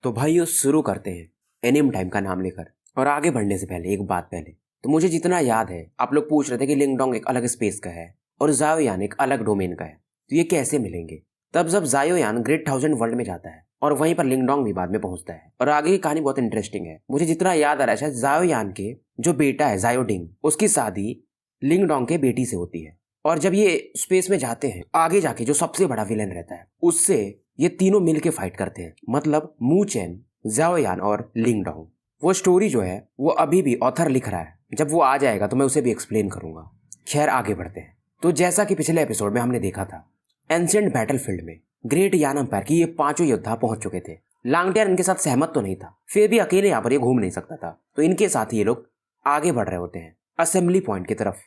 तो भाइयों शुरू करते हैं एनिम टाइम का नाम लेकर। और आगे बढ़ने से पहले एक बात पहले, तो मुझे जितना याद है आप लोग पूछ रहे थे कि लिंगडोंग एक अलग स्पेस का है और जाओयान एक अलग डोमेन का है, तो ये कैसे मिलेंगे। तब जब जाओयान ग्रेट थाउजेंड वर्ल्ड में जाता है और वहीं पर लिंगडोंग भी बाद में पहुंचता है। और आगे की कहानी बहुत इंटरेस्टिंग है। मुझे जितना याद आ रहा है शायद जाओयान के जो बेटा है जायोडिंग, उसकी शादी लिंगडोंग के बेटी से होती है। और जब ये स्पेस में जाते हैं आगे जाके जो सबसे बड़ा विलेन रहता है उससे ये तीनों मिलके फाइट करते हैं, मतलब मू चेन, जाओयान और लिंगडोंग। वो स्टोरी जो है वो अभी भी ऑथर लिख रहा है, जब वो आ जाएगा तो मैं उसे भी एक्सप्लेन करूंगा। खैर आगे बढ़ते हैं। तो जैसा कि पिछले एपिसोड में हमने देखा था, एंशिएंट बैटलफील्ड में ग्रेट यान एम्पायर की ये पांचों योद्धा पहुंच चुके थे। लांगटियर इनके साथ सहमत तो नहीं था, फिर भी अकेले यहाँ पर ये घूम नहीं सकता था, तो इनके साथ ये लोग आगे बढ़ रहे होते हैं असेंबली पॉइंट की तरफ।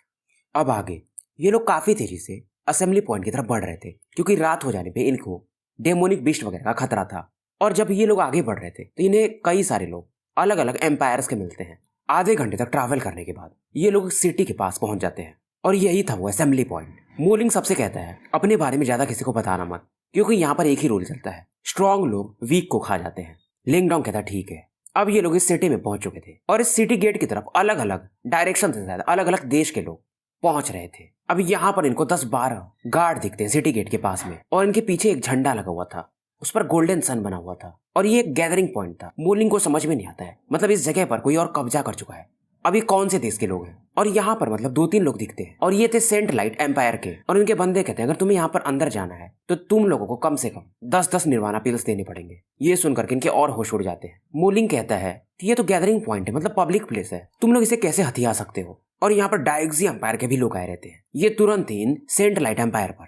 अब आगे ये लोग काफी तेजी से असेंबली पॉइंट की तरफ बढ़ रहे थे, क्योंकि रात हो जाने पे इनको डेमोनिक बीस्ट वगैरह का खतरा था। और जब ये लोग आगे बढ़ रहे थे तो इन्हें कई सारे लोग अलग अलग एम्पायर्स के मिलते हैं। आधे घंटे तक ट्रैवल करने के बाद ये लोग सिटी के पास पहुंच जाते हैं और यही था वो असेंबली पॉइंट। मोलिंग सबसे कहता है अपने बारे में ज्यादा किसी को बताना मत, क्योंकि यहाँ पर एक ही रूल चलता है, स्ट्रॉन्ग लोग वीक को खा जाते हैं। लिंगडोंग कहता ठीक है। अब ये लोग इस सिटी में पहुंच चुके थे और इस सिटी गेट की तरफ अलग अलग डायरेक्शन से ज्यादा अलग अलग देश के लोग पहुंच रहे थे। अब यहाँ पर इनको 10-12 गार्ड दिखते हैं सिटी गेट के पास में, और इनके पीछे एक झंडा लगा हुआ था, उस पर गोल्डन सन बना हुआ था और ये एक गैदरिंग पॉइंट था। मोलिंग को समझ में नहीं आता है, मतलब इस जगह पर कोई और कब्जा कर चुका है। अब ये कौन से देश के लोग हैं, और यहाँ पर मतलब 2-3 लोग दिखते हैं और ये थे सेंट लाइट एम्पायर के। और इनके बंदे कहते हैं अगर तुम्हें यहाँ पर अंदर जाना है तो तुम लोगों को कम से कम 10-10 निर्वाणा पिल्स देने पड़ेंगे। ये सुनकर के इनके और होश उड़ जाते हैं। मोलिंग कहता है कि ये तो गैदरिंग पॉइंट है, मतलब पब्लिक प्लेस है, तुम लोग इसे कैसे हथिया सकते हो। और यहाँ पर डायक्सी एम्पायर के भी लोग आए रहते हैं। ये तुरंत ही इन सेंट लाइट एम्पायर पर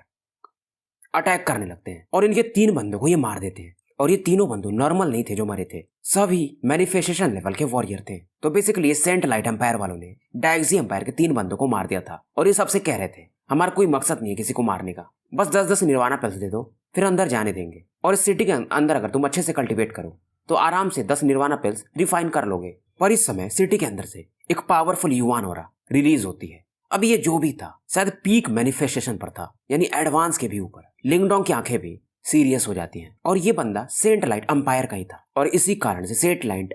अटैक करने लगते हैं और इनके 3 बंदों को ये मार देते हैं। और ये तीनों बंदू नॉर्मल नहीं थे जो मरे थे, सभी मैनिफेस्टेशन लेवल के वॉरियर थे। तो बेसिकली ये सेंट लाइट एम्पायर वालों ने डायक्सी एम्पायर के 3 बंदों को मार दिया था। और ये सबसे कह रहे थे हमारा कोई मकसद नहीं है किसी को मारने का, बस 10-10 निर्वाणा पिल्स दे दो फिर अंदर जाने देंगे। और इस सिटी के अंदर अगर तुम अच्छे से कल्टिवेट करो तो आराम से 10 निर्वाणा पिल्स रिफाइन कर लोगे। पर इस समय सिटी के अंदर से एक पावरफुल युवान हो रहा रिलीज होती है। अब ये जो भी था शायद पीक मैनिफेस्टेशन पर था, यानी एडवांस के भी ऊपर। लिंगडोंग की आंखें भी सीरियस हो जाती हैं और ये बंदा सेंट लाइट एम्पायर का ही था, और इसी कारण से सेंट लाइट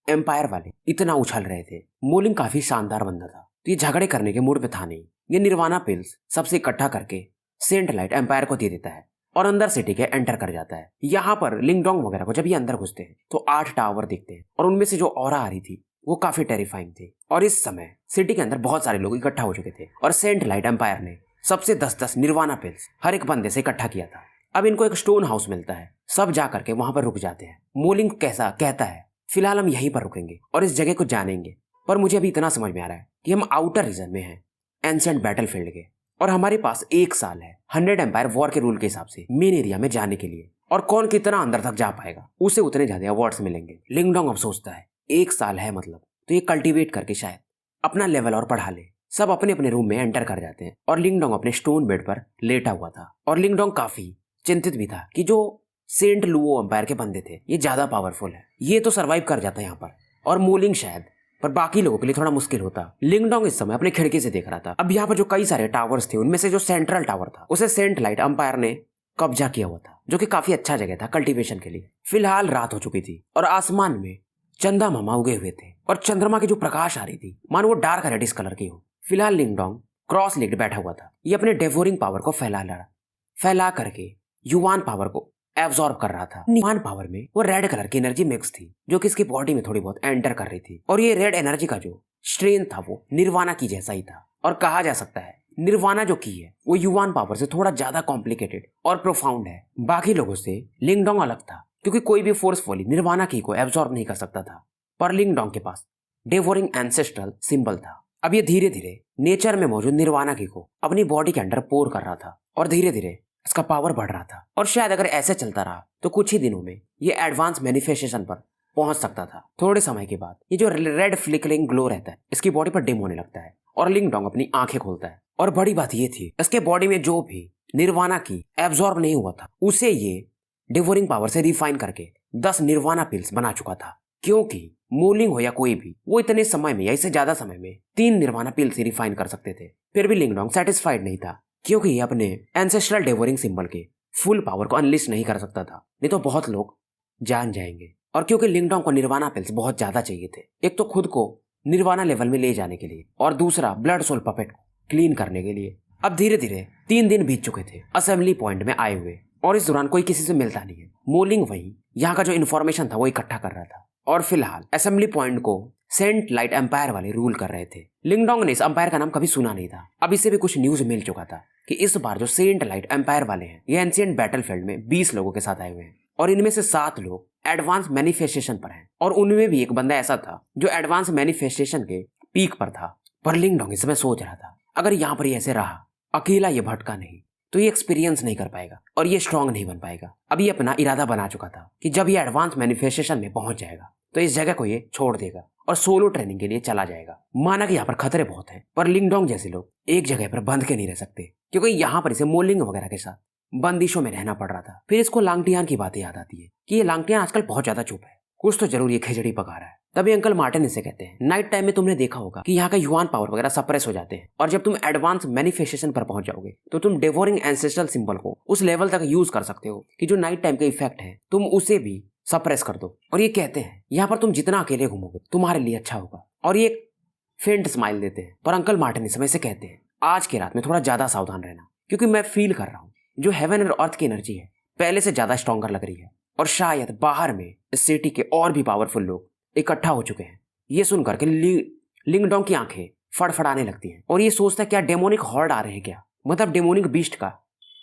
एम्पायर वाले इतना उछल रहे थे। मोलिंग काफी शानदार बंदा था, तो ये झगड़े करने के मूड पे था नहीं। ये निर्वाणा पिल्स सबसे इकट्ठा करके सेंट लाइट एम्पायर को दे देता है और अंदर सिटी के एंटर कर जाता है। यहाँ पर लिंगडोंग वगैरह को जब ये अंदर घुसते हैं तो 8 टावर दिखते हैं और उनमें से जो ऑरा आ रही थी वो काफी टेरिफाइंग थी। और इस समय सिटी के अंदर बहुत सारे लोग इकट्ठा हो चुके थे और सेंट लाइट एम्पायर ने सबसे 10-10 निर्वाणा पिल्स हर एक बंदे से इकट्ठा किया था। अब इनको एक स्टोन हाउस मिलता है, सब जा करके वहां पर रुक जाते हैं। मोलिंग कैसा कहता है फिलहाल हम यहीं पर रुकेंगे और इस जगह को जानेंगे, पर मुझे अभी इतना समझ में आ रहा है कि हम आउटर रीजन में हैं एंशिएंट बैटलफील्ड के, और हमारे पास 1 साल है 100 एम्पायर वॉर के रूल के हिसाब से मेन एरिया में जाने के लिए। और कौन कितना अंदर तक जा पाएगा उसे उतने ज्यादा अवार्ड्स मिलेंगे। लिंगडोंग अब सोचता है 1 साल है मतलब तो ये कल्टीवेट करके शायद अपना लेवल और बढ़ा ले। सब अपने अपने रूम में एंटर कर जाते हैं और लिंगडोंग अपने स्टोन बेड पर लेटा हुआ था। और लिंगडोंग काफी चिंतित भी था कि जो सेंट लुओ एम्पायर के बंदे थे ये ज्यादा पावरफुल है, ये तो सरवाइव कर जाता है यहाँ पर, और मोलिंग शायद, पर बाकी लोगों के लिए थोड़ा मुश्किल होता। लिंगडोंग इस समय अपने खिड़की से देख रहा था। अब यहाँ पर जो कई सारे टावर्स थे उनमें से जो सेंट्रल टावर था उसे सेंट लाइट एम्पायर ने कब्जा किया हुआ था, जो कि काफी अच्छा जगह था कल्टीवेशन के लिए। फिलहाल रात हो चुकी थी और आसमान में चंदा मामा उगे हुए थे और चंद्रमा की जो प्रकाश आ रही थी मानो वो डार्क रेडिश कलर की हो। फिलहाल लिंगडोंग क्रॉस लेग्ड बैठा हुआ था। ये अपने डेवोरिंग पावर को फैला करके युवान पावर को एब्जॉर्ब कर रहा था। युवान पावर में वो रेड कलर की एनर्जी मिक्स थी जो कि इसकी बॉडी में थोड़ी बहुत एंटर कर रही थी, और ये रेड एनर्जी का जो स्ट्रेन था वो निर्वाणा की जैसा ही था। और कहा जा सकता है निर्वाणा जो की है वो युवान पावर से थोड़ा ज्यादा कॉम्प्लिकेटेड और प्रोफाउंड है। बाकी लोगों से लिंगडोंग अलग था, क्योंकि कोई भी फोर्सफुली निर्वाणा की को एब्जॉर्ब नहीं कर सकता था, पर लिंगडोंग के पास डेवोरिंग एंसेस्ट्रल सिंबल था। अब ये धीरे धीरे नेचर में मौजूद निर्वाणा की को अपनी बॉडी के अंदर पोर कर रहा था और धीरे धीरे इसका पावर बढ़ रहा था। और शायद अगर ऐसे चलता रहा तो कुछ ही दिनों में ये एडवांस मैनिफेस्टेशन पर पहुंच सकता था। थोड़े समय के बाद ये जो रेड फ्लिकरिंग ग्लो रहता है इसकी बॉडी पर डिम होने लगता है और लिंगडोंग अपनी आंखें खोलता है। और बड़ी बात ये थी इसके बॉडी में जो भी निर्वाणा की एब्जॉर्ब नहीं हुआ था उसे ये डिवोरिंग पावर से रिफाइन करके 10 निर्वाणा पिल्स बना चुका था। क्योंकि मोलिंग हो या कोई भी वो इतने समय में या इससे ज्यादा समय में 3 निर्वाणा पिल्स ही रिफाइन कर सकते थे। फिर भी लिंगडोंग सेटिस्फाइड नहीं था, क्योंकि ये अपने एंसेस्ट्रल डेवोरिंग सिंबल के फुल पावर को अनलिस्ट नहीं कर सकता था, नहीं तो बहुत लोग जान जाएंगे। और क्योंकि लिंगडोंग को निर्वाणा पिल्स बहुत ज्यादा चाहिए थे, एक तो खुद को निर्वाणा लेवल में ले जाने के लिए और दूसरा ब्लड सोल पपेट को क्लीन करने के लिए। अब धीरे धीरे 3 दिन बीत चुके थे असेंबली पॉइंट में आए हुए, और इस दौरान कोई किसी से मिलता नहीं है। मोलिंग वही यहाँ का जो इन्फॉर्मेशन था वो इकट्ठा कर रहा था, और फिलहाल असेंबली पॉइंट को सेंट लाइट एम्पायर वाले रूल कर रहे थे। लिंगडोंग ने इस एम्पायर का नाम कभी सुना नहीं था। अब इसे भी कुछ न्यूज मिल चुका था कि इस बार जो सेंट लाइट एम्पायर वाले हैं ये एंशिएंट बैटलफील्ड में 20 लोगों के साथ आए हुए हैं, और इनमें से 7 लोग एडवांस मैनिफेस्टेशन पर हैं, और उनमें भी एक बंदा ऐसा था जो एडवांस मैनिफेस्टेशन के पीक पर था। पर लिंगडोंग इस समय सोच रहा था, अगर यहाँ पर ऐसे रहा, अकेला ये भटका नहीं, तो ये एक्सपीरियंस नहीं कर पाएगा और ये स्ट्रांग नहीं बन पाएगा। अब ये अपना इरादा बना चुका था कि जब ये एडवांस मैनिफेस्टेशन में पहुंच जाएगा तो इस जगह को ये छोड़ देगा और सोलो ट्रेनिंग के लिए चला जाएगा। माना कि यहाँ पर खतरे बहुत हैं, पर लिंगडोंग जैसे लोग एक जगह पर बंध के नहीं रह सकते, क्योंकि यहाँ पर इसे मोलिंग वगैरह के साथ बंदिशों में रहना पड़ रहा था। फिर इसको लांगटियान की बातें याद आती है कि ये लांगटियान आजकल बहुत ज्यादा चुप है, कुछ तो जरूर ये खिचड़ी पका रहा है। तभी अंकल मार्टिन इसे कहते हैं, नाइट टाइम में तुमने देखा होगा कि यहाँ का युआन पावर वगैरह सप्रेस हो जाते हैं, और जब तुम एडवांस मैनिफेस्टेशन पर पहुंच जाओगे तो तुम डेवोरिंग एंसेस्ट्रल सिंबल को उस लेवल तक यूज कर सकते हो कि जो नाइट टाइम का इफेक्ट है तुम उसे भी सप्रेस कर दो। और ये कहते हैं यहाँ पर तुम जितना अकेले घूमोगे तुम्हारे लिए अच्छा होगा, और ये फेंट स्माइल देते हैं। पर अंकल मार्टिन इस समय से कहते हैं, आज की रात में थोड़ा ज्यादा सावधान रहना, क्योंकि मैं फील कर रहा हूँ जो हेवन और अर्थ की एनर्जी है पहले से ज्यादा स्ट्रॉन्गर लग रही है, और शायद बाहर में इस सिटी के और भी पावरफुल लोग इकट्ठा हो चुके हैं। ये सुनकर के लिंगडोंग की आंखें फड़फड़ाने लगती हैं, और ये सोचता है क्या डेमोनिक हॉर्ड आ रहे हैं क्या, मतलब डेमोनिक बीस्ट का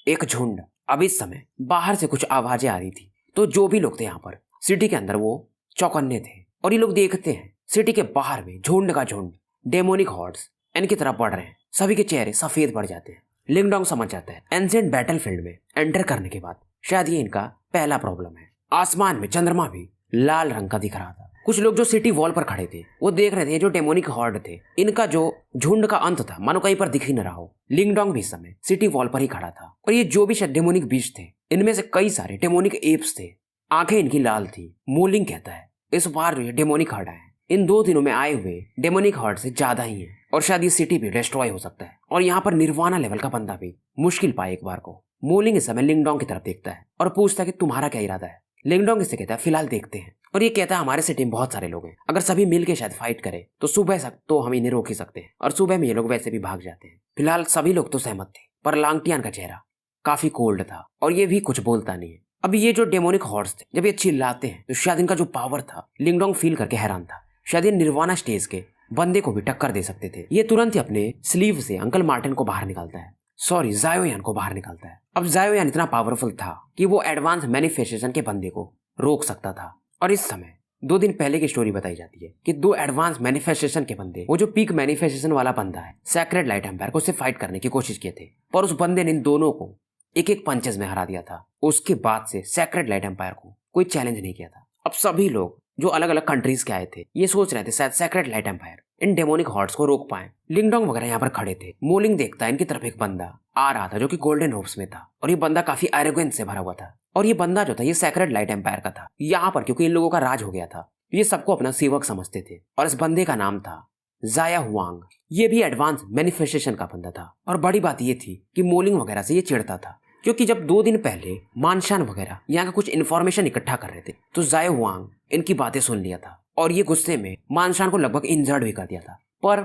एक झुंड। अब इस समय बाहर से कुछ आवाजें आ रही थी, तो जो भी लोग थे यहाँ पर सिटी के अंदर वो चौकन्ने थे, और ये लोग देखते हैं सिटी के बाहर में झुंड का झुंड डेमोनिक हॉर्ड्स इनकी तरफ बढ़ रहे हैं। सभी के चेहरे सफेद पड़ जाते हैं। लिंगडोंग समझ जाता है एंशिएंट बैटलफील्ड में एंटर करने के बाद शायद ये इनका पहला प्रॉब्लम है। आसमान में चंद्रमा भी लाल रंग का दिख रहा था। कुछ लोग जो सिटी वॉल पर खड़े थे वो देख रहे थे जो डेमोनिक हॉर्ड थे, इनका जो झुंड का अंत था मानो कहीं पर दिख ही न रहा हो। लिंगडोंग भी इस समय सिटी वॉल पर ही खड़ा था, और ये जो भी शायद डेमोनिक बीस्ट थे इनमें से कई सारे डेमोनिक एप्स थे, आंखें इनकी लाल थी। मोलिंग कहता है इस बार जो ये डेमोनिक हॉर्ड है इन 2 दिनों में आए हुए डेमोनिक हॉर्ड से ज्यादा ही है, और शायद ये सिटी भी डिस्ट्रॉय हो सकता है, और यहाँ पर निर्वाणा लेवल का बंदा भी मुश्किल पाए एक बार को। मोलिंग इस समय लिंगडोंग की तरफ देखता है और पूछता है कि तुम्हारा क्या इरादा है। लिंगडोंग इससे कहता है फिलहाल देखते हैं, और ये कहता है हमारे सिटी में बहुत सारे लोग हैं, अगर सभी मिलके शायद फाइट करें तो सुबह तक तो हम इन्हें रोक ही सकते हैं, और सुबह में ये लोग वैसे भी भाग जाते हैं। फिलहाल सभी लोग तो सहमत थे, पर लांगटियान का चेहरा काफी कोल्ड था और ये भी कुछ बोलता नहीं है। अब ये जो डेमोनिक हॉर्स थे जब ये चिल्लाते हैं तो शायद इनका जो पावर था लिंगडोंग फील करके हैरान था, शायद ये निर्वाणा स्टेज के बंदे को भी टक्कर दे सकते थे। ये तुरंत ही अपने स्लीव से अंकल मार्टिन को बाहर निकालता है, सॉरी जायोयान को बाहर निकालता है। अब जायोयान इतना पावरफुल था कि वो एडवांस मैनिफेस्टेशन के बंदे को रोक सकता था, और इस समय 2 दिन पहले की स्टोरी बताई जाती है कि 2 एडवांस मैनिफेस्टेशन के बंदे, वो जो पीक मैनिफेस्टेशन वाला बंदा है सैक्रेड लाइट एम्पायर को, उससे फाइट करने की कोशिश किए थे, पर उस बंदे ने इन दोनों को एक पंचेस में हरा दिया था। उसके बाद से सैक्रेड लाइट एम्पायर को कोई चैलेंज नहीं किया था। अब सभी लोग जो अलग अलग कंट्रीज के आए थे ये सोच रहे थे शायद सैक्रेड लाइट एम्पायर इन डेमोनिक हॉर्ड्स को रोक पाए। लिंगडोंग वगैरह यहाँ पर खड़े थे। मोलिंग देखता है इनकी तरफ एक बंदा आ रहा था जो कि गोल्डन रोब्स में था, और ये बंदा काफी एरोगेंस से भरा हुआ था, और ये बंदा जो था ये सैक्रेड लाइट एम्पायर का था। यहाँ पर क्योंकि इन लोगों का राज हो गया था ये सबको अपना सेवक समझते थे, और इस बंदे का नाम था जाया हुआंग। ये भी एडवांस मैनिफेस्टेशन का बंदा था, और बड़ी बात ये थी कि मोलिंग वगैरह से ये चिढ़ता था, क्योंकि जब 2 दिन पहले मानशान वगैरह यहाँ का कुछ इन्फॉर्मेशन इकट्ठा कर रहे थे तो जाया हुआंग इनकी बातें सुन लिया था, और ये गुस्से में मानशान को लगभग इंजर्ड भी कर दिया था, पर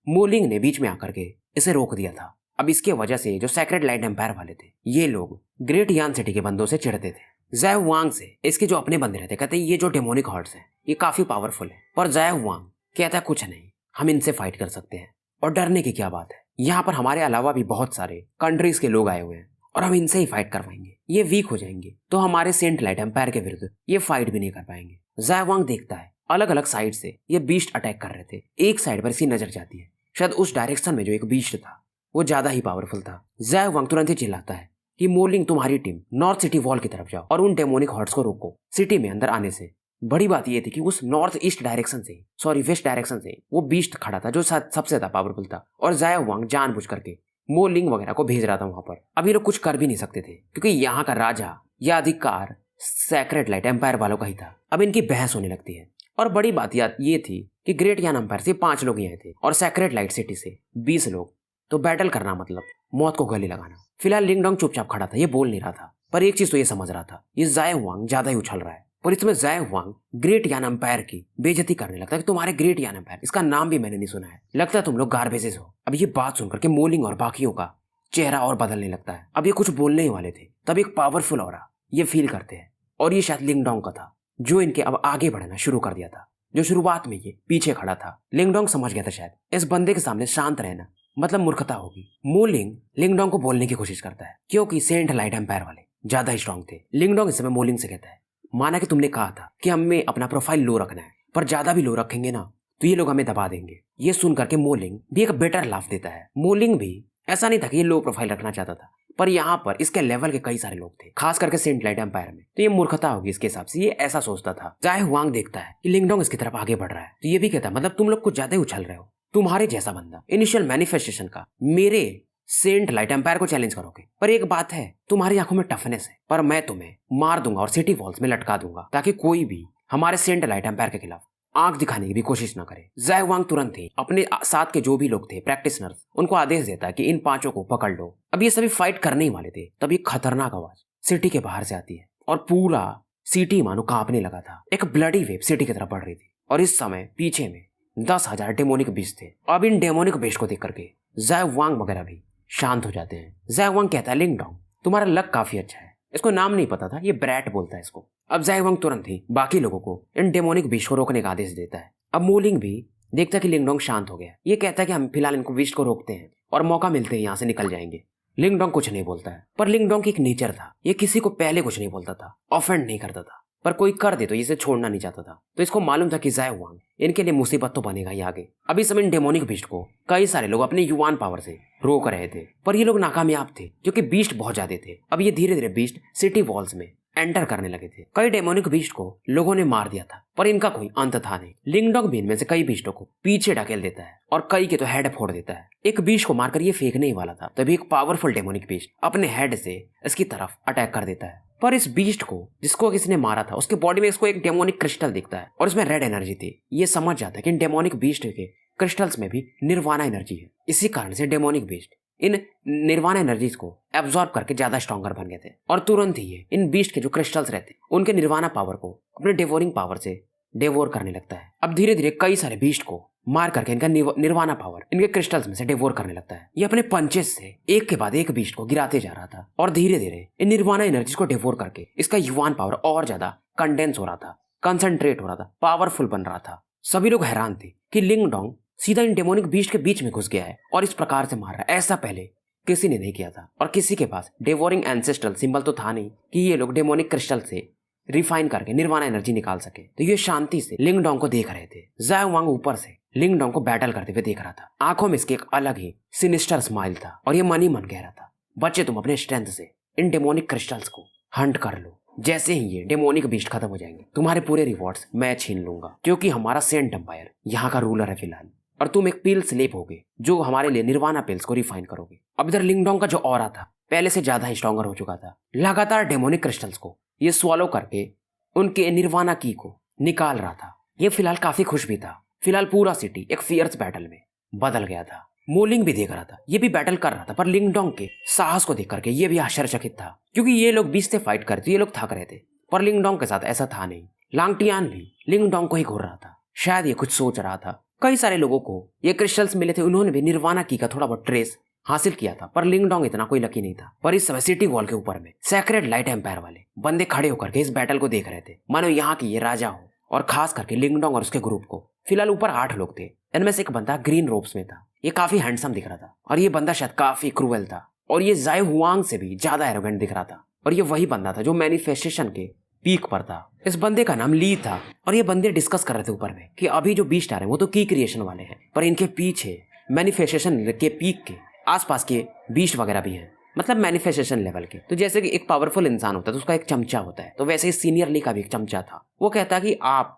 मोलिंग ने बीच में आकर के इसे रोक दिया था। अब इसके वजह से जो सैक्रेड लाइट एम्पायर वाले थे ये लोग ग्रेट यान सिटी के बंदों से चिढ़ते थे। जाया हुआंग से इसके जो अपने बंदे रहते कहते ये जो डेमोनिक हॉर्ड्स है ये काफी पावरफुल है, पर जाया हुआंग कहता कुछ नहीं, हम इनसे फाइट कर सकते हैं, और डरने की क्या बात है, यहाँ पर हमारे अलावा भी बहुत सारे कंट्रीज के लोग आए हुए हैं और हम इनसे ही फाइट करवाएंगे, ये वीक हो जाएंगे तो हमारे सेंट लाइट एम्पायर के विरुद्ध ये फाइट भी नहीं कर पाएंगे। जाया हुआंग देखता है अलग अलग साइड से ये बीस्ट अटैक कर रहे थे। एक साइड पर इसकी नजर जाती है, शायद उस डायरेक्शन में जो एक बीस्ट था वो ज्यादा ही पावरफुल था। जाया हुआंग तुरंत ही चिल्लाता है कि मोलिंग तुम्हारी टीम नॉर्थ सिटी वॉल की तरफ जाओ और उन डेमोनिक हॉर्ड्स को रोको सिटी में अंदर आने से। बड़ी बात यह थी कि उस नॉर्थ ईस्ट डायरेक्शन से, सॉरी वेस्ट डायरेक्शन से वो बीस्ट खड़ा था जो सबसे ज्यादा पावरफुल था, और जाया हुआंग जानबूझ करके मोलिंग वगैरह को भेज रहा था वहां पर। अब ये लोग कुछ कर भी नहीं सकते थे क्योंकि यहाँ का राजा या अधिकार सैक्रेड लाइट एम्पायर वालों का ही था। अब इनकी बहस होने लगती है, और बड़ी बात ये थी कि ग्रेट यान एम्पायर से 5 लोग यहाँ थे और सैक्रेड लाइट सिटी से 20 लोग, तो बैटल करना मतलब मौत को गले लगाना। फिलहाल लिंगडोंग चुपचाप खड़ा था, ये बोल नहीं रहा था, पर एक चीज तो ये समझ रहा था, ये जाया हुआंग ज्यादा ही उछल रहा है पर इसमें जाय हुआंग ग्रेट यान एम्पायर की बेइज्जती करने लगता है कि तुम्हारे ग्रेट यान एम्पायर, इसका नाम भी मैंने नहीं सुना है, लगता है तुम लोग गार्बेजेस हो। अब ये बात सुनकर के मोलिंग और बाकियों का चेहरा और बदलने लगता है। अब ये कुछ बोलने ही वाले थे, तब एक पावरफुल ऑरा ये फील करते हैं, और ये शायद लिंगडोंग का था जो इनके अब आगे बढ़ना शुरू कर दिया था। जो शुरुआत में ये पीछे खड़ा था, लिंगडोंग समझ गया था शायद इस बंदे के सामने शांत रहना मतलब मूर्खता होगी। मोलिंग लिंगडोंग को बोलने की कोशिश करता है क्योंकि सेंट लाइट एम्पायर वाले ज्यादा स्ट्रांग थे। लिंगडोंग इस समय मोलिंग से कहता है, माना कि तुमने कहा था कि हमें अपना प्रोफाइल लो रखना है, पर ज्यादा भी लो रखेंगे ना तो ये लोग हमें दबा देंगे। ये सुन करके मोलिंग भी एक बेटर लाफ देता है। मोलिंग भी ऐसा नहीं था कि ये लो प्रोफाइल रखना चाहता था, पर यहाँ पर इसके लेवल के कई सारे लोग थे, खास करके सेंट लाइट एम्पायर में, तो ये मूर्खता होगी इसके हिसाब से, ये ऐसा सोचता था। जाय हुआंग देखता है कि लिंगडोंग इसकी तरफ आगे बढ़ रहा है, तो ये भी कहता है मतलब तुम लोग कुछ ज्यादा ही उछल रहे हो। तुम्हारे जैसा बंदा इनिशियल मैनिफेस्टेशन का मेरे सेंट लाइट एम्पायर को चैलेंज करोगे, पर एक बात है, तुम्हारी आंखों में टफनेस है, पर मैं तुम्हें मार दूंगा और सिटी वॉल्स में लटका दूंगा ताकि कोई भी हमारे सेंट लाइट एम्पायर के खिलाफ आंख दिखाने की भी कोशिश न करे। जाय हुआंग तुरंत ही अपने साथ के जो भी लोग थे प्रैक्टिशनर्स, उनको आदेश देता है कि इन पांचों को पकड़ लो। अब ये सभी फाइट करने ही वाले थे, तभी खतरनाक आवाज सिटी के बाहर से आती है और पूरा सिटी मानो कांपने लगा था। एक ब्लडी वेव सिटी की तरफ बढ़ रही थी और इस समय पीछे में 10,000 डेमोनिक बीस्ट थे। अब इन डेमोनिक बीस्ट को देख करके जाय हुआंग वगैरह भी शांत हो जाते हैं। जाय हुआंग कहता है, लिंगडोंग तुम्हारा लक काफी अच्छा है। इसको नाम नहीं पता था, ये ब्रैट बोलता है इसको। अब जाय हुआंग तुरंत ही बाकी लोगों को इन डेमोनिक बीस्ट को रोकने का आदेश देता है। अब मोलिंग भी देखता है कि लिंगडोंग शांत हो गया। ये कहता है कि हम फिलहाल इनको बीस्ट को रोकते हैं और मौका मिलते ही यहाँ से निकल जाएंगे। लिंगडोंग कुछ नहीं बोलता है, पर लिंगडोंग की एक नेचर था, ये किसी को पहले कुछ नहीं बोलता था, ऑफेंड नहीं करता था, पर कोई कर दे तो इसे छोड़ना नहीं चाहता था। तो इसको मालूम था कि जाय हुआंग इनके लिए मुसीबत तो बनेगा ही आगे। अभी समय इन डेमोनिक बीस्ट को कई सारे लोग अपने युवान पावर से रोक रहे थे, पर ये लोग नाकामयाब थे क्योंकि बीस्ट बहुत ज्यादा थे। अब ये धीरे धीरे बीस्ट सिटी वॉल्स में एंटर करने लगे थे। कई डेमोनिक बीस्ट को लोगों ने मार दिया था, पर इनका कोई अंत था नहीं। लिंगडोंग भी इनमें से कई बीस्टों को पीछे ढकेल देता है और कई के तो हेड फोड़ देता है। एक बीस्ट को मारकर ये फेंकने ही वाला था, तभी एक पावरफुल डेमोनिक बीस्ट अपने हेड से इसकी तरफ अटैक कर देता है। पर इस बीस्ट को जिसको किसने मारा था उसके बॉडी में इसको एक डेमोनिक क्रिस्टल दिखता है और इसमें रेड एनर्जी थी। ये समझ जाता है कि इन डेमोनिक बीस्ट के क्रिस्टल्स में भी निर्वाणा एनर्जी है। इसी कारण से डेमोनिक बीस्ट इन निर्वाणा एनर्जीज को एब्जॉर्ब करके ज्यादा स्ट्रॉन्गर बन गए थे और तुरंत ही ये इन बीस्ट के जो क्रिस्टल्स रहते उनके निर्वाणा पावर को अपने डेवोरिंग पावर से डेवोर करने लगता है। अब धीरे धीरे कई सारे बीस्ट को मार करके इनका निर्वाणा पावर इनके क्रिस्टल्स में से डेवोर करने लगता है। ये अपने पंचेस से एक के बाद एक बीस्ट को गिराते जा रहा था और धीरे धीरे इन निर्वाणा एनर्जीज को डेवोर करके इसका युवान पावर और ज्यादा कंडेंस हो रहा था, कंसंट्रेट हो रहा था, पावरफुल बन रहा था। सभी लोग हैरान थे कि लिंगडोंग सीधा इन डेमोनिक बीस्ट के बीच में घुस गया है और इस प्रकार से मार रहा है। ऐसा पहले किसी ने नहीं किया था और किसी के पास डेवोरिंग एंसेस्ट्रल सिंबल तो था नहीं कि ये लोग डेमोनिक क्रिस्टल से रिफाइन करके निर्वाणा एनर्जी निकाल सके। तो ये शांति से लिंगडोंग को देख रहे थे। जाय हुआंग ऊपर से लिंगडोंग को बैटल करते हुए देख रहा था। आंखों में इसके एक अलग ही सिनिस्टर स्माइल था और ये मन ही मन कह रहा था, बच्चे तुम अपने स्ट्रेंथ से इन डेमोनिक क्रिस्टल्स को हंट कर लो। जैसे ही ये डेमोनिक बीस्ट खत्म हो जाएंगे तुम्हारे पूरे रिवॉर्ड्स मैं छीन लूंगा, क्योंकि हमारा सेंट एम्पायर यहाँ का रूलर है फिलहाल और तुम एक पिल स्लेप होगे जो हमारे लिए निर्वाणा पिल्स को रिफाइन करोगे। अब इधर लिंगडोंग का जो ऑरा था पहले से ज्यादा ही स्ट्रॉन्गर हो चुका था। लगातार डेमोनिक क्रिस्टल्स को ये स्वॉलो करके उनके निर्वाणा की को निकाल रहा था। ये फिलहाल काफी खुश भी था। फिलहाल पूरा सिटी एक फियर्स बैटल में बदल गया था। मोलिंग भी देख रहा था, ये भी बैटल कर रहा था, पर लिंगडोंग के साहस को देख करके ये भी आश्चर्यचकित था, क्योंकि ये लोग बीच से फाइट करते, ये लोग थक रहे थे, पर लिंगडोंग के साथ ऐसा था नहीं। लांगटियान भी लिंगडोंग को ही घूर रहा था, शायद ये कुछ सोच रहा था। कई सारे लोगों को ये क्रिस्टल्स मिले थे, उन्होंने भी निर्वाणा की का थोड़ा बहुत ट्रेस हासिल किया था, पर लिंगडोंग इतना कोई लकी नहीं था। पर इस समय सिटी वॉल के ऊपर में सैक्रेड लाइट एम्पायर वाले बंदे खड़े होकर के इस बैटल को देख रहे थे, मानो यहाँ की ये राजा हो। और खास करके लिंगडोंग और उसके ग्रुप को फिलहाल ऊपर 8 लोग थे। इनमें से एक बंदा ग्रीन रोब्स में था, ये काफी हैंडसम दिख रहा था और ये बंदा शायद काफी क्रूएल था और ये जाय हुआंग से भी ज्यादा एरोगेंट दिख रहा था। और ये वही बंदा था जो मैनिफेस्टेशन के पीक पर था। इस बंदे का नाम ली था और ये बंदे डिस्कस कर रहे थे ऊपर में कि अभी जो बीस्ट आ रहे हैं वो तो की क्रिएशन वाले हैं, पर इनके पीछे मैनिफेस्टेशन के पीक के आसपास के बीस्ट वगैरह भी हैं, मतलब मैनिफेस्टेशन लेवल के। तो जैसे कि एक पावरफुल इंसान होता है तो उसका एक चमचा होता है, तो वैसे ही सीनियर ली का भी एक चमचा था। वो कहता है कि आप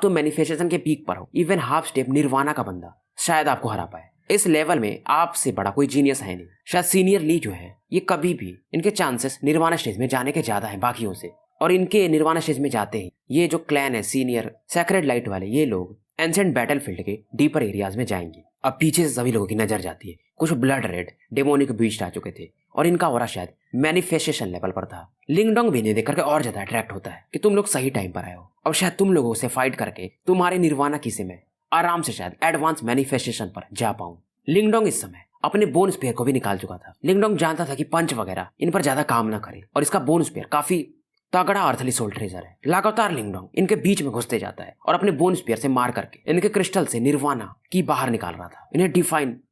तो मैनिफेस्टेशन के पीक पर हो, इवन हाफ स्टेप निर्वाणा का बंदा शायद आपको हरा पाए। इस लेवल में आपसे बड़ा कोई जीनियस है नहीं। शायद सीनियर ली जो है ये कभी भी इनके चांसेस निर्वाणा स्टेज में जाने के ज्यादा है बाकियों से, और इनके निर्वाणा स्टेज में जाते ही ये जो क्लैन है सीनियर सैक्रेड लाइट वाले, ये लोग एंसेंट बैटलफील्ड के डीपर एरियाज में जाएंगे। अब पीछे से सभी लोगों की नजर जाती है। कुछ ब्लड रेड डेमोनिक बीस्ट आ चुके थे और इनका ऑरा शायद मैनिफेस्टेशन लेवल पर था। लिंगडोंग भी इन्हें देखकर के और ज्यादा अट्रैक्ट होता है कि तुम लोग सही टाइम पर आए हो। अब शायद तुम लोगों से फाइट करके तुम्हारे निर्वाणा की से मैं आराम से शायद एडवांस मैनिफेस्टेशन पर जा पाऊं। लिंगडोंग इस समय अपने बोन स्पेयर को भी निकाल चुका था। लिंगडोंग जानता था कि पंच वगैरह इन पर ज्यादा काम ना करे और इसका बोन स्पेयर काफी तगड़ा अर्थली सोल ट्रेजर है। लगातार लिंगडोंग इनके बीच में घुसते जाता है और अपने बोन स्पेयर से मार करके इनके क्रिस्टल से निर्वाणा की बाहर निकाल रहा था। इन्हें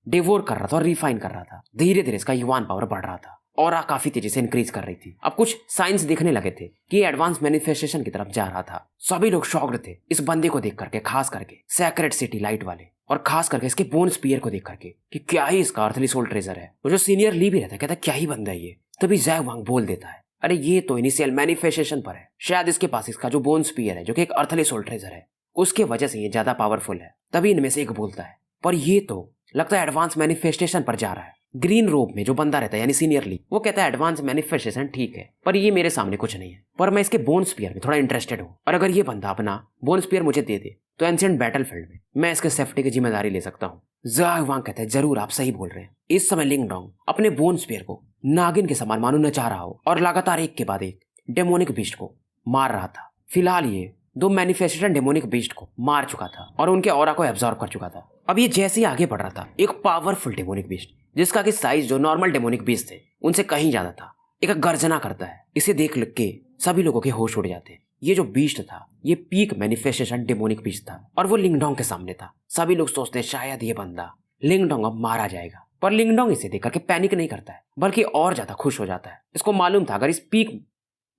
डिवोर कर रहा था और रिफाइन कर रहा था। धीरे धीरे इसका युवान पावर बढ़ रहा था और काफी तेजी से इंक्रीज कर रही थी। अब कुछ साइंस दिखने लगे थे कि ये एडवांस मैनिफेस्टेशन की तरफ जा रहा था। सभी लोग शॉक्ड थे इस बंदे को देख करके, खास करके सैक्रेड सिटी लाइट वाले और खास करके इसके बोन स्पीयर को देख करके कि क्या ही इसका अर्थली सोल ट्रेजर है। वो जो सीनियर ली भी रहता है कहता क्या ही बंदा है ये। तभी जय वांग बोल देता है अरे ये तो इनिशियल मैनिफेस्टेशन पर है, शायद इसके पास इसका जो बोन स्पीयर है जो कि एक अर्थली सोल ट्रेजर है उसके वजह से ये ज्यादा पावरफुल है। तभी इनमें से एक बोलता है पर ये तो लगता है एडवांस मैनिफेस्टेशन पर जा रहा है। ग्रीन रोब में जो बंदा रहता है यानी सीनियरली वो कहता है एडवांस मैनिफेस्टेशन ठीक है पर ये मेरे सामने कुछ नहीं है, पर मैं इसके बोन स्पीयर में थोड़ा इंटरेस्टेड हूँ और अगर ये बंदा अपना बोन स्पीयर मुझे दे दे तो एंशिएंट बैटलफील्ड में मैं इसके सेफ्टी की जिम्मेदारी ले सकता हूँ। ज़ांग वांग कहता है जरूर आप सही बोल रहे हैं। इस समय लिंगडोंग अपने बोन स्पीयर को नागिन के समान मानो नचा रहा हो और लगातार एक के बाद एक डेमोनिक बीस्ट को मार रहा था। फिलहाल ये दो मैनिफेस्टेशन डेमोनिक बीस्ट को मार चुका था और उनके ऑरा को एब्जॉर्ब कर चुका था। अब ये जैसे ही आगे बढ़ रहा था एक पावरफुल डेमोनिक बीस्ट जिसका कि साइज जो नॉर्मल डेमोनिक बीस्ट थे उनसे कहीं ज्यादा था एक गर्जना करता है। इसे देख के सभी लोगों के होश उड़ जाते हैं। ये जो बीस्ट था ये पीक मैनिफेस्टेशन डेमोनिक बीस्ट था और वो लिंगडोंग के सामने था। सभी लोग सोचते हैं शायद ये बंदा लिंगडोंग अब मारा जाएगा, पर लिंगडोंग इसे देख करके पैनिक नहीं करता है बल्कि और ज्यादा खुश हो जाता है। इसको मालूम था अगर इस पीक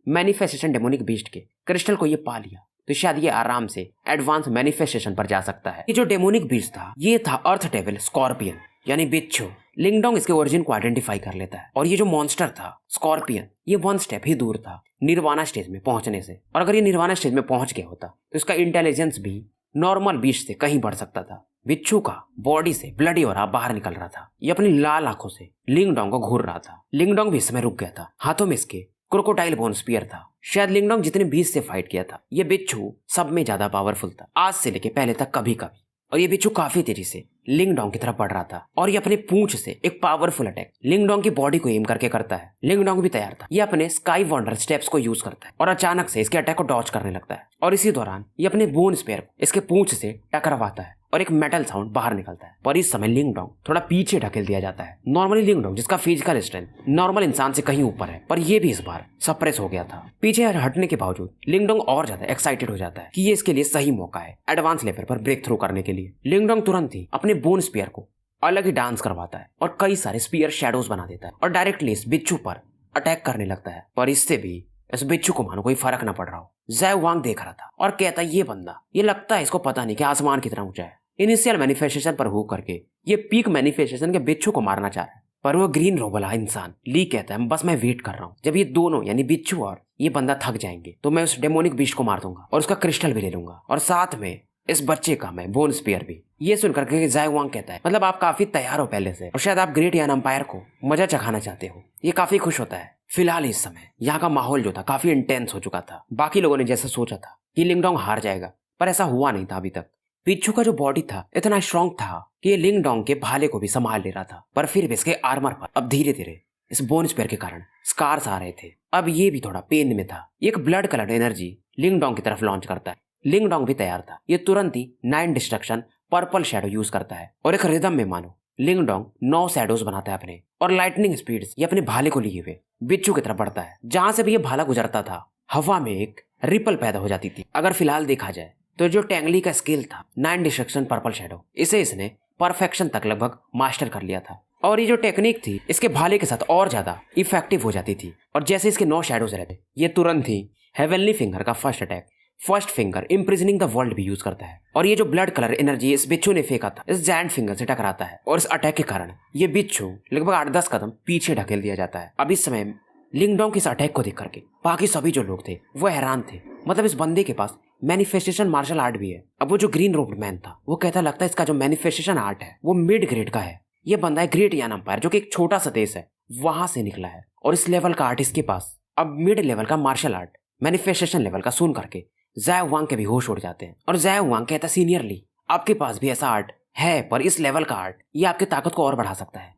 मैनिफेस्टेशन डेमोनिक बीस्ट के क्रिस्टल को ये पा लिया तो शायद ये आराम से एडवांस मैनिफेस्टेशन पर जा सकता है। ये जो डेमोनिक बीस्ट था ये था अर्थ डेविल स्कॉर्पियन यानी बिच्छू। लिंगडोंग इसके ओरिजिन को आइडेंटिफाई कर लेता है और ये जो मॉन्स्टर था स्कॉर्पियन ये वन स्टेप ही दूर था निर्वाणा स्टेज में पहुंचने से, और अगर ये निर्वाणा स्टेज में पहुंच गया होता तो इसका इंटेलिजेंस भी नॉर्मल बीस्ट से कहीं बढ़ सकता था। बिच्छू का बॉडी से ब्लडी और बाहर निकल रहा था। ये अपनी लाल आंखों से लिंगडोंग को घूर रहा था। लिंगडोंग भी इस समय रुक गया था। हाथों में इसके क्रोकोडाइल बोन स्पीयर था। शायद लिंगडोंग जितने बीस्ट से फाइट किया था ये बिच्छू सब में ज्यादा पावरफुल था आज से लेके पहले तक कभी कभी। और ये बिच्छू काफी तेजी से लिंगडोंग की तरफ बढ़ रहा था और ये अपने पूंछ से एक पावरफुल अटैक लिंगडोंग की बॉडी को एम करके करता है। लिंगडोंग भी तैयार था। ये अपने स्काई वॉन्डर स्टेप्स को यूज करता है और अचानक से इसके अटैक को डॉज करने लगता है और इसी दौरान ये अपने बोन स्पेयर को इसके पूंछ से टकरावाता है और एक मेटल साउंड बाहर निकलता है। पर इस समय लिंगडोंग थोड़ा पीछे ढकेल दिया जाता है। नॉर्मली लिंगडोंग जिसका फिजिकल स्ट्रेंथ नॉर्मल इंसान से कहीं ऊपर है पर यह भी इस बार सप्रेस हो गया था। पीछे हटने के बावजूद लिंगडोंग और ज्यादा एक्साइटेड हो जाता है कि ये इसके लिए सही मौका है एडवांस लेवल पर ब्रेक थ्रू करने के लिए। लिंगडोंग तुरंत ही अपने बोन स्पेयर को अलग ही डांस करवाता है और कई सारे स्पीयर शैडोज बना देता है और डायरेक्टली इस बिच्छू पर अटैक करने लगता है। पर इससे भी इस बिच्छू को मानो कोई फर्क न पड़ रहा हो। जय वांग देख रहा था और कहता ये बंदा ये लगता है इसको पता नहीं कि आसमान कितना ऊंचा है। इनिशियल मैनिफेस्टेशन पर हो करके ये पीक मैनिफेस्टेशन के बिच्छू को मारना चाह रहा है। पर वो ग्रीन रोब वाला इंसान ली कहता है बस मैं वेट कर रहा हूँ, जब ये दोनों यानी बिच्छू और ये बंदा थक जाएंगे तो मैं उस डेमोनिक बीस्ट को मार दूंगा और उसका क्रिस्टल भी ले लूंगा और साथ में इस बच्चे का मैं बोन स्पीयर भी। ये सुनकर के जय वांग कहता है मतलब आप काफी तैयार हो पहले से और शायद आप ग्रेट यान अंपायर को मजा चखाना चाहते हो। ये काफी खुश होता है। फिलहाल इस समय यहाँ का माहौल जो था काफी इंटेंस हो चुका था। बाकी लोगों ने जैसा सोचा था कि लिंगडोंग हार जाएगा पर ऐसा हुआ नहीं था अभी तक। बिच्छू का जो बॉडी था इतना स्ट्रॉन्ग था कि ये लिंगडोंग के भाले को भी संभाल ले रहा था, पर फिर भी इसके आर्मर पर अब धीरे धीरे इस बोन स्पेयर के कारण स्कार्स आ रहे थे। अब ये भी थोड़ा पेन में था। एक ब्लड कलर्ड एनर्जी लिंगडोंग की तरफ लॉन्च करता है। लिंगडोंग भी तैयार था। ये तुरंत ही 9 डिस्ट्रक्शन पर्पल शैडो यूज करता है और एक रिदम में मानो लिंगडोंग 9 शैडोज बनाता है अपने और लाइटनिंग स्पीड ये अपने भाले को लिए हुए बिच्छू की तरफ बढ़ता है। जहां से भी ये भाला गुजरता था हवा में एक रिपल पैदा हो जाती थी। अगर फिलहाल देखा जाए तो जो टेंगली का स्किल था 9 डिस्ट्रक्शन पर्पल शैडो इसे इसने परफेक्शन तक लगभग मास्टर कर लिया था और ये जो टेक्निक थी इसके भाले के साथ और ज्यादा इफेक्टिव हो जाती थी। और जैसे इसके 9 शैडोज रहते ये तुरंत ही हेवनली फिंगर का first attack first finger imprisoning the world भी यूज करता है और ये जो ब्लड कलर एनर्जी इस बिच्छू ने फेंका था इस जायंट फिंगर से टकराता है और इस अटैक के कारण ये बिच्छू लगभग 8-10 कदम पीछे ढकेल दिया जाता है। अब इस समय लिंगडोंग के इस अटैक को देख करके बाकी सभी जो लोग थे वो हैरान थे। मतलब इस बंदे के पास मैनिफेस्टेशन मार्शल आर्ट भी है। अब वो जो ग्रीन रोब मैन था वो कहता लगता है इसका जो मैनिफेस्टेशन आर्ट है वो मिड ग्रेड का है। ये बंदा है ग्रेट यान अंपायर जो कि एक छोटा सा देश है वहां से निकला है और इस लेवल का आर्ट इसके पास। अब मिड लेवल का मार्शल आर्ट मैनिफेस्टेशन लेवल का सुन करके जय वांग के भी होश उड़ जाते हैं और जय वांग कहता सीनियरली आपके पास भी ऐसा आर्ट है, पर इस लेवल का आर्ट ये आपकी ताकत को और बढ़ा सकता है।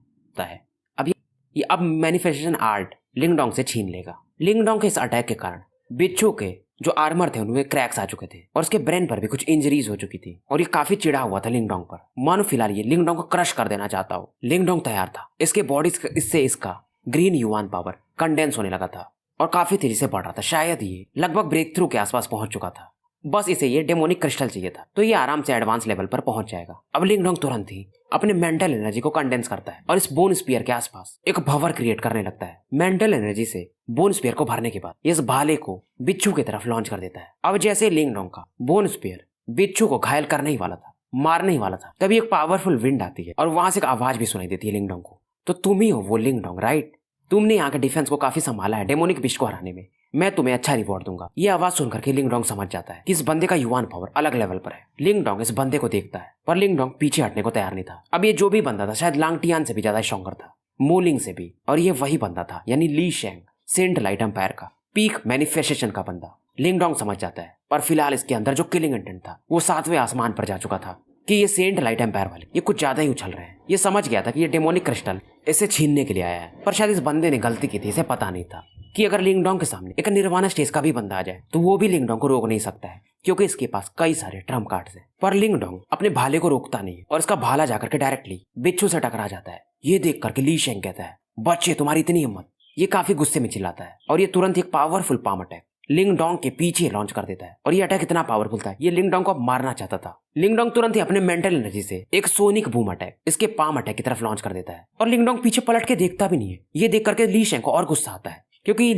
अब मैनिफेस्टेशन आर्ट लिंगडोंग से छीन लेगा। लिंगडोंग के इस अटैक के कारण बिच्छू के जो आर्मर थे उनमें क्रैक्स आ चुके थे और उसके ब्रेन पर भी कुछ इंजरीज हो चुकी थी और ये काफी चिढ़ा हुआ था लिंगडोंग पर। मानो फिलहाल ये लिंगडोंग को क्रश कर देना चाहता हो। लिंगडोंग तैयार था। इसके बॉडी इससे इसका ग्रीन युआन पावर कंडेंस होने लगा था और काफी तेजी से बढ़ रहा था। शायद ये लगभग ब्रेक थ्रू के आसपास पहुंच चुका था। बस इसे ये डेमोनिक क्रिस्टल चाहिए था तो ये आराम से एडवांस लेवल पर पहुंच जाएगा। अब लिंगडोंग तुरंत ही अपने मेंटल एनर्जी को कंडेंस करता है और इस बोन स्पीयर के आसपास एक भंवर क्रिएट करने लगता है। मेंटल एनर्जी से बोन स्पीयर को भरने के बाद इस भाले को बिच्छू की तरफ लॉन्च कर देता है। अब जैसे लिंगडोंग का बोन स्पीयर बिच्छू को घायल करने ही वाला था, मारने ही वाला था, तभी एक पावरफुल विंड आती है और वहां से एक आवाज भी सुनाई देती है लिंगडोंग को। तो तुम ही हो वो लिंगडोंग, राइट? तुमने यहाँ के डिफेंस को काफी संभाला है डेमोनिक बिस्ट को हराने में। मैं तुम्हें अच्छा रिवॉर्ड दूंगा। ये आवाज सुनकर के लिंगडोंग समझ जाता है कि इस बंदे का युआन पावर अलग लेवल पर है। लिंगडोंग इस बंदे को देखता है पर लिंगडोंग पीछे हटने को तैयार नहीं था। अब ये जो भी बंदा था शायद लांगटियान से भी ज्यादा स्ट्रॉन्गर था, मोलिंग से भी, और ये वही बंदा था यानी ली शेंग, सेंट लाइट एम्पायर का पीक मैनिफेस्टेशन का बंदा। लिंगडोंग समझ जाता है पर फिलहाल इसके अंदर जो किलिंग इंटेंट था वो 7वें आसमान पर जा चुका था कि ये सेंट लाइट एम्पायर वाले ये कुछ ज्यादा ही उछल रहे हैं। ये समझ गया था कि ये डेमोनिक क्रिस्टल इसे छीनने के लिए आया है, पर शायद इस बंदे ने गलती की थी। इसे पता नहीं था कि अगर लिंगडोंग के सामने एक निर्वाणा स्टेज का भी बंदा आ जाए तो वो भी लिंगडोंग को रोक नहीं सकता है क्योंकि इसके पास कई सारे ट्रम्प कार्ड्स हैं। पर लिंगडोंग अपने भाले को रोकता नहीं और इसका भाला जाकर के डायरेक्टली बिच्छू से टकरा जाता है। ये देख करके ली शेंग कहता है, बच्चे तुम्हारी इतनी हिम्मत। ये काफी गुस्से में चिल्लाता है और ये तुरंत एक पावरफुल पाम अटैक लिंगडोंग के पीछे लॉन्च कर देता है और ये अटैक इतना पावरफुल था ये लिंगडोंग को मारना चाहता था। लिंगडोंग तुरंत ही अपने मेंटल एनर्जी से एक सोनिक बूम अटैक इसके पाम अटैक की तरफ लॉन्च कर देता है और लिंगडोंग पीछे पलट के देखता भी नहीं है। ये देख करके ली शेंग को और गुस्सा आता है क्योंकि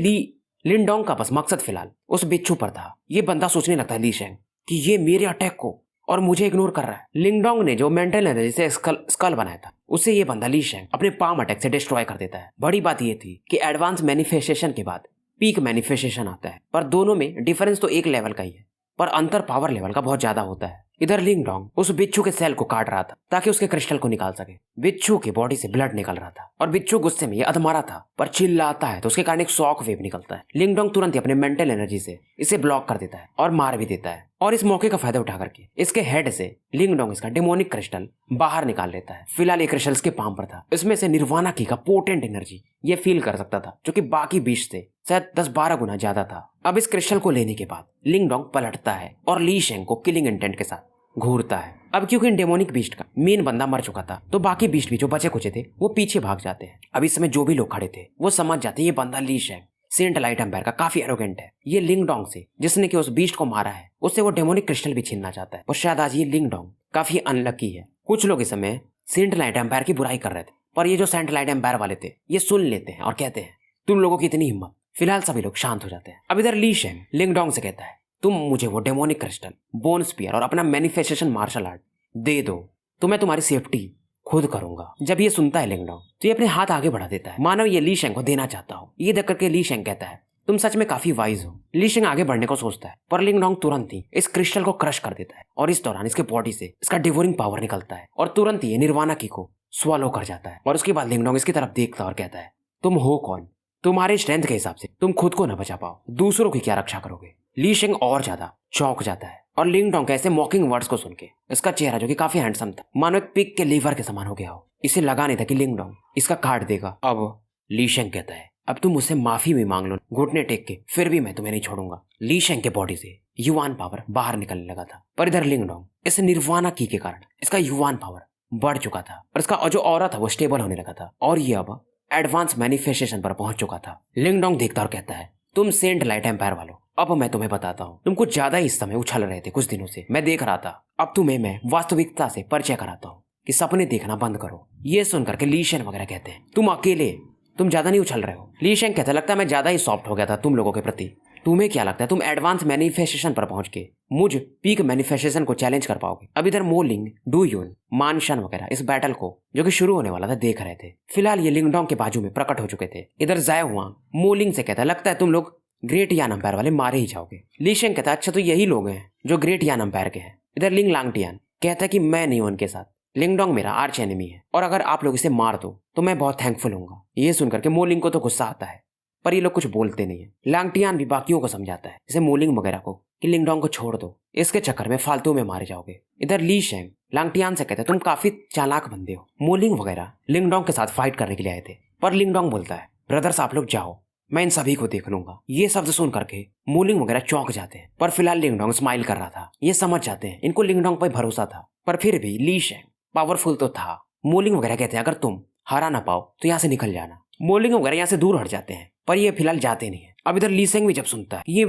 लिंगडोंग का बस मकसद फिलहाल उस बिच्छू पर था। ये बंदा सोचने लगता है ली शेंग कि ये मेरे अटैक को और मुझे इग्नोर कर रहा है। लिंगडोंग ने जो मेंटल एनर्जी से स्कल बनाया था उसे ये बंदा ली शेंग अपने पाम अटैक से डिस्ट्रॉय कर देता है। बड़ी बात ये थी कि एडवांस मैनिफेस्टेशन के बाद पीक मैनिफेस्टेशन आता है, पर दोनों में डिफरेंस तो एक लेवल का ही है पर अंतर पावर लेवल का बहुत ज्यादा होता है। इधर लिंगडोंग उस बिच्छू के सेल को काट रहा था ताकि उसके क्रिस्टल को निकाल सके। बिच्छू की बॉडी से ब्लड निकल रहा था और बिच्छू गुस्से में ये अधमरा था पर चिल्लाता है तो उसके कारण एक शॉक वेव निकलता है। लिंगडोंग तुरंत ही अपने मेंटल एनर्जी से इसे ब्लॉक कर देता है और मार भी देता है और इस मौके का फायदा उठा करके इसके हेड से लिंगडोंग इसका डेमोनिक क्रिस्टल बाहर निकाल लेता है। फिलहाल ये क्रिस्टल इसके पाम पर था। इसमें से निर्वाणा की का पोटेंट एनर्जी ये फील कर सकता था जो कि बाकी बीच से शायद 10-12 गुना ज्यादा था। अब इस क्रिस्टल को लेने के बाद लिंगडोंग पलटता है और ली शेंग को किलिंग इंटेंट के साथ घूरता है। अब क्योंकि इन डेमोनिक बीस्ट का मेन बंदा मर चुका था तो बाकी बीस्ट भी जो बचे कुचे थे वो पीछे भाग जाते हैं। अब इस समय जो भी लोग खड़े थे वो समझ जाते ये बंदा ली शेंग सेंट लाइट एम्पायर का काफी एरोगेंट है। ये लिंगडोंग से जिसने कि उस बीस्ट को मारा है उससे वो डेमोनिक क्रिस्टल भी छीनना चाहता है और शायद आज ये लिंगडोंग काफी अनलकी है। कुछ लोग इस समय सेंट लाइट एम्पायर की बुराई कर रहे थे पर ये जो सेंट लाइट एम्पायर वाले थे ये सुन लेते हैं और कहते हैं तुम लोगों की इतनी हिम्मत। फिलहाल सभी लोग शांत हो जाते हैं। अब इधर ली शेंग लिंगडोंग से कहता है तुम मुझे वो डेमोनिक क्रिस्टल, बोन स्पीयर और अपना मैनिफेस्टेशन मार्शल आर्ट दे दो तो मैं तुम्हारी सेफ्टी खुद करूंगा। जब ये सुनता है लिंगडोंग तो ये अपने हाथ आगे बढ़ा देता है मानो ये ली शेंग को देना चाहता हो। ये देख करके ली शेंग कहता है तुम सच में काफी वाइज हो। ली शेंग आगे बढ़ने को सोचता है पर लिंगडोंग तुरंत ही इस क्रिस्टल को क्रश कर देता है और इस दौरान इसके बॉडी से इसका डिवोरिंग पावर निकलता है और तुरंत ही निर्वाणा की को स्वॉलो कर जाता है। और उसके बाद लिंगडोंग इसकी तरफ देखता और कहता है तुम हो कौन? तुम्हारे स्ट्रेंथ के हिसाब से तुम खुद को न बचा पाओ, दूसरों की क्या रक्षा करोगे? ली शेंग और ज्यादा चौंक जाता है और लिंगडोंग के ऐसे मॉकिंग वर्ड्स को सुन के इसका चेहरा जो कि काफी हैंडसम था मानो एक पिग के लीवर के समान हो गया हो। इसे लगा नहीं था कि लिंगडोंग इसका काट देगा। अब ली शेंग कहता है अब तुम मुझसे माफी भी मांग लो घुटने टेक के, फिर भी मैं तुम्हें नहीं छोड़ूंगा। ली शेंग के बॉडी से युआन पावर बाहर निकलने लगा था पर इधर लिंगडोंग इस निर्वाणा की के कारण इसका युआन पावर बढ़ चुका था और इसका जो ऑरा था वो स्टेबल होने लगा था और ये अब एडवांस मैनिफेस्टेशन पर पहुंच चुका था। लिंगडोंग देखता और कहता है तुम सेंट लाइट एम्पायर वालों, अब मैं तुम्हें बताता हूँ। तुम कुछ ज्यादा ही इस समय उछल रहे थे कुछ दिनों से, मैं देख रहा था। अब तुम्हें मैं वास्तविकता से परिचय कराता हूँ कि सपने देखना बंद करो। ये सुनकर के ली शेंग वगैरह कहते हैं तुम अकेले, तुम ज्यादा नहीं उछल रहे हो। ली शेंग कहता लगता है मैं ज्यादा ही सॉफ्ट हो गया था तुम लोगों के प्रति। तुम्हें क्या लगता है तुम एडवांस मैनिफेस्टेशन पर पहुंच के मुझ पीक मैनिफेस्टेशन को चैलेंज कर पाओगे? अब इधर मोलिंग, डू यून, मानशन वगैरह इस बैटल को जो कि शुरू होने वाला था देख रहे थे। फिलहाल ये लिंगडोंग के बाजू में प्रकट हो चुके थे। इधर जाए हुआ मोलिंग से कहता लगता है तुम लोग ग्रेट यान अंपायर वाले मारे ही जाओगे। ली शेंग कहता अच्छा तो यही लोग हैं जो ग्रेट यान अंपायर के हैं। इधर लिंग लांगटियान कहता है कि मैं नहीं हूं उनके साथ, लिंगडोंग मेरा आर्च एनिमी है और अगर आप लोग इसे मार दो तो मैं बहुत थैंकफुल होऊंगा। ये सुनकर के मोलिंग को तो गुस्सा आता है पर ये लोग कुछ बोलते नहीं है। लांगटियान भी बाकियों को समझाता है जैसे मोलिंग वगैरह को कि लिंगडोंग को छोड़ दो, इसके चक्कर में फालतू में मारे जाओगे। इधर ली शेंग लांगटियान से कहते हैं तुम काफी चालाक बंदे हो। मोलिंग वगैरह लिंगडोंग के साथ फाइट करने के लिए आए थे, पर लिंगडोंग बोलता है ब्रदर्स आप लोग जाओ, मैं इन सभी को देख लूंगा। ये शब्द सुन करके मोलिंग वगैरह चौंक जाते हैं, पर फिलहाल लिंगडोंग स्माइल कर रहा था। ये समझ जाते हैं इनको लिंगडोंग पर भरोसा था, पर फिर भी ली शेंग पावरफुल तो था। मोलिंग वगैरह कहते हैं अगर तुम हरा ना पाओ तो यहाँ से निकल जाना। मोलिंग वगैरह यहाँ से दूर हट जाते हैं, पर ये फिलहाल जाते नहीं है। अब इधर ली शेंग भी जब सुनता है ये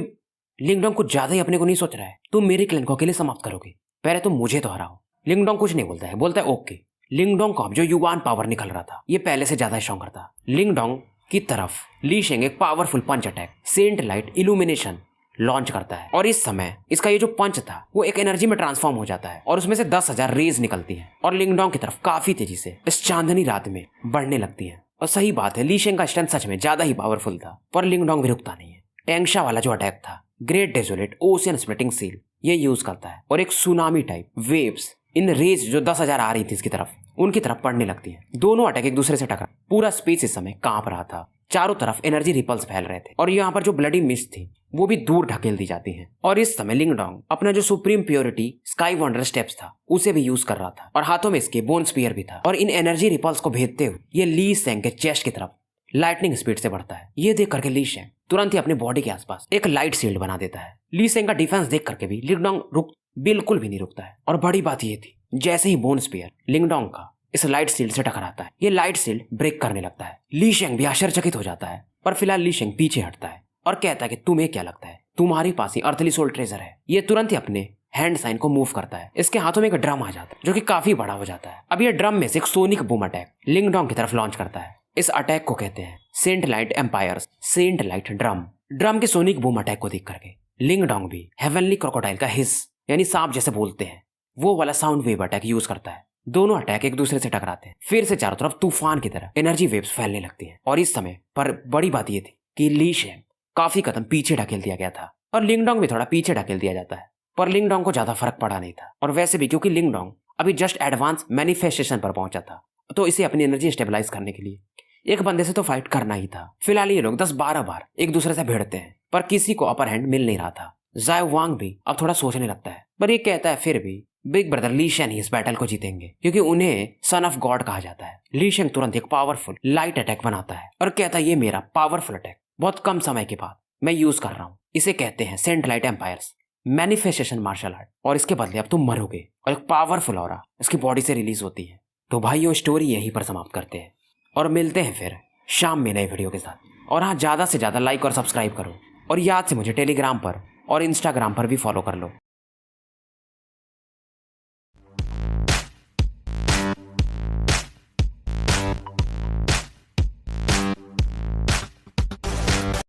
लिंगडोंग कुछ ज्यादा ही अपने को नहीं सोच रहा है, तुम मेरे क्लैन को अकेले समाप्त करोगे, पहले तुम मुझे तो हराओ। लिंगडोंग कुछ नहीं बोलता है, बोलता है ओके। लिंगडोंग को अब जो युवान पावर निकल रहा था ये पहले से ज्यादा स्ट्रॉन्गर था। लिंगडोंग की तरफ ली शेंग एक powerful punch attack saint light illumination launch करता है, और इस समय इसका ये जो पंच था वो एक एनर्जी में ट्रांसफॉर्म हो जाता है और उसमें से 10,000 रेज निकलती है और लिंगडोंग की तरफ काफी तेजी से इस चांदनी रात में बढ़ने लगती है। और सही बात है, ली शेंग का स्ट्रेंथ सच में ज्यादा ही पावरफुल था, पर लिंगडोंग भी रुकता नहीं है। टैंगशा वाला जो अटैक था great desolate ocean splitting seal ये यूज करता है और एक सुनामी टाइप वेव्स इन रेज जो 10,000 आ रही थी इसकी तरफ उनकी तरफ पड़ने लगती है। दोनों अटैक एक दूसरे से टकरा, पूरा स्पेस इस समय कांप रहा था, चारों तरफ एनर्जी रिपल्स फैल रहे थे और यहाँ पर जो ब्लडी मिस्ट थी वो भी दूर ढकेल दी जाती है। और इस समय लिंगडोंग अपना जो supreme purity sky wonder steps था उसे भी यूज कर रहा था और हाथों में इसके बोन स्पीयर भी था, और इन एनर्जी रिपल्स को भेजते हुए ये ली शेंग के चेस्ट की तरफ लाइटनिंग स्पीड से बढ़ता है। ये देख करके ली शेंग तुरंत ही अपने बॉडी के आसपास एक लाइट शील्ड बना देता है। ली शेंग का डिफेंस देख करके भी लिंगडोंग बिल्कुल भी नहीं रुकता है, और बड़ी बात ये थी जैसे ही बोन स्पीयर लिंगडोंग का इस लाइट शील्ड से टकराता है ये लाइट शील्ड ब्रेक करने लगता है। ली शेंग भी आश्चर्यचकित हो जाता है, पर फिलहाल ली शेंग पीछे हटता है और कहता है कि तुम्हें क्या लगता है तुम्हारे पास ही अर्थली सोल ट्रेजर है। ये तुरंत ही अपने हैंड साइन को मूव करता है, इसके हाथों में एक ड्रम आ जाता है जो कि काफी बड़ा हो जाता है। अब ये ड्रम में से एक सोनिक बूम अटैक लिंगडोंग की तरफ लॉन्च करता है। इस अटैक को कहते हैं saint light empires saint light drum. Drum के सोनिक बूम अटैक को देख करके लिंगडोंग भी हेवनली क्रोकोडाइल का हिस यानी सांप जैसे बोलते हैं वो वाला साउंड वेव अटैक यूज करता है। दोनों अटैक एक दूसरे से टकराते हैं, फिर से चारों तरफ तूफान की तरह एनर्जी वेव्स फैलने लगती हैं। और इस समय पर बड़ी बात यह थी कि ली शेंग काफी कदम पीछे ढकेल दिया गया था और लिंगडोंग भी थोड़ा पीछे ढकेल दिया जाता है, पर लिंगडोंग को ज्यादा फर्क पड़ा नहीं था। और वैसे भी क्योंकि लिंगडोंग अभी जस्ट एडवांस मैनिफेस्टेशन पर पहुंचा था तो इसे अपनी एनर्जी स्टेबलाइज करने के लिए एक बंदे से तो फाइट करना ही था। फिलहाल ये लोग 10-12 बार एक दूसरे से भिड़ते हैं, पर किसी को अपर हैंड मिल नहीं रहा था। जाओ वांग भी अब थोड़ा सोचने लगता है, पर ये कहता है फिर भी बिग ब्रदर ली शेंग ही इस बैटल को जीतेंगे क्योंकि उन्हें सन ऑफ गॉड कहा जाता है। ली शेंग तुरंत एक पावरफुल लाइट अटैक बनाता है और कहता है ये मेरा पावरफुल अटैक बहुत कम समय के बाद मैं यूज कर रहा हूँ। इसे कहते हैं saint light empires manifestation martial art, और इसके बदले अब तुम मरोगे और एक पावरफुल ऑरा इसकी बॉडी से रिलीज होती है। तो भाइयों स्टोरी यहीं पर समाप्त करते हैं और मिलते हैं फिर शाम में नए वीडियो के साथ। और हाँ, ज़्यादा से ज़्यादा लाइक और सब्सक्राइब करो, और याद से मुझे टेलीग्राम पर और इंस्टाग्राम पर भी फॉलो कर लो।